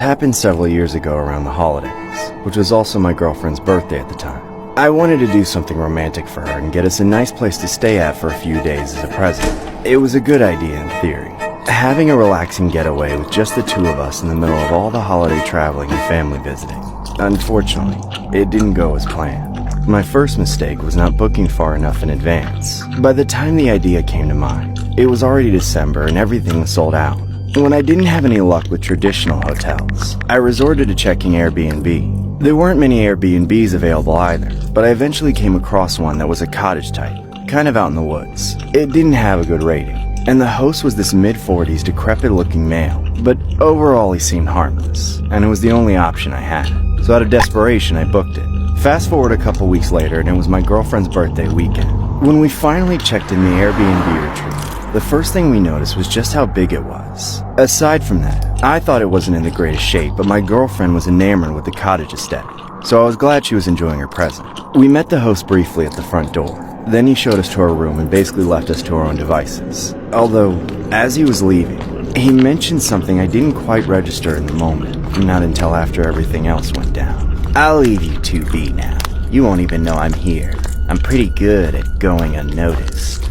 Happened several years ago around the holidays, which was also my girlfriend's birthday at the time. I wanted to do something romantic for her and get us a nice place to stay at for a few days as a present. It was a good idea in theory. Having a relaxing getaway with just the two of us in the middle of all the holiday traveling and family visiting. Unfortunately, it didn't go as planned. My first mistake was not booking far enough in advance. By the time the idea came to mind, it was already December and everything was sold out. When I didn't have any luck with traditional hotels, I resorted to checking Airbnb. There weren't many Airbnbs available either, but I eventually came across one that was a cottage type, kind of out in the woods. It didn't have a good rating, and the host was this mid-40s decrepit-looking male, but overall he seemed harmless, and it was the only option I had. So out of desperation, I booked it. Fast forward a couple weeks later, and it was my girlfriend's birthday weekend. When we finally checked in the Airbnb retreat, the first thing we noticed was just how big it was. Aside from that, I thought it wasn't in the greatest shape, but my girlfriend was enamored with the cottage aesthetic, so I was glad she was enjoying her present. We met the host briefly at the front door. Then he showed us to our room and basically left us to our own devices. Although, as he was leaving, he mentioned something I didn't quite register in the moment, not until after everything else went down. "I'll leave you two be now. You won't even know I'm here. I'm pretty good at going unnoticed."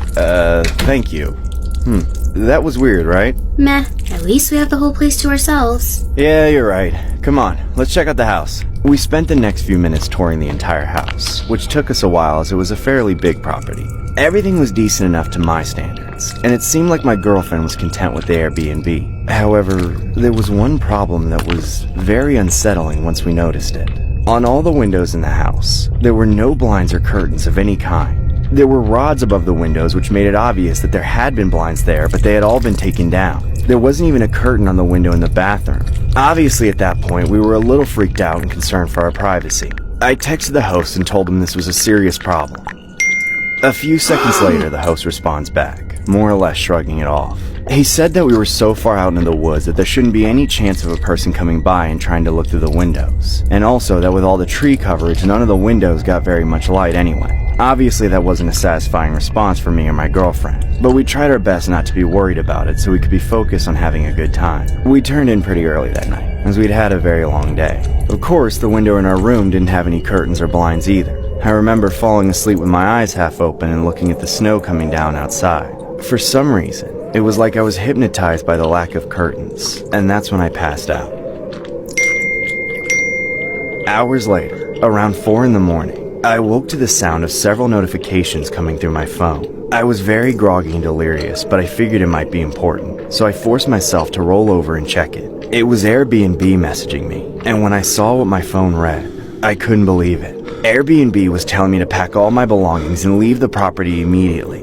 Thank you. That was weird, right? Meh, at least we have the whole place to ourselves. Yeah, you're right. Come on, let's check out the house. We spent the next few minutes touring the entire house, which took us a while as it was a fairly big property. Everything was decent enough to my standards, and it seemed like my girlfriend was content with the Airbnb. However, there was one problem that was very unsettling once we noticed it. On all the windows in the house, there were no blinds or curtains of any kind. There were rods above the windows which made it obvious that there had been blinds there, but they had all been taken down. There wasn't even a curtain on the window in the bathroom. Obviously at that point, we were a little freaked out and concerned for our privacy. I texted the host and told him this was a serious problem. A few seconds later, the host responds back, more or less shrugging it off. He said that we were so far out in the woods that there shouldn't be any chance of a person coming by and trying to look through the windows. And also that with all the tree coverage, none of the windows got very much light anyway. Obviously that wasn't a satisfying response for me or my girlfriend, but we tried our best not to be worried about it so we could be focused on having a good time. We turned in pretty early that night, as we'd had a very long day. Of course, the window in our room didn't have any curtains or blinds either. I remember falling asleep with my eyes half open and looking at the snow coming down outside. For some reason, it was like I was hypnotized by the lack of curtains, and that's when I passed out. Hours later, around 4 in the morning, I woke to the sound of several notifications coming through my phone. I was very groggy and delirious, but I figured it might be important, so I forced myself to roll over and check it. It was Airbnb messaging me, and when I saw what my phone read, I couldn't believe it. Airbnb was telling me to pack all my belongings and leave the property immediately.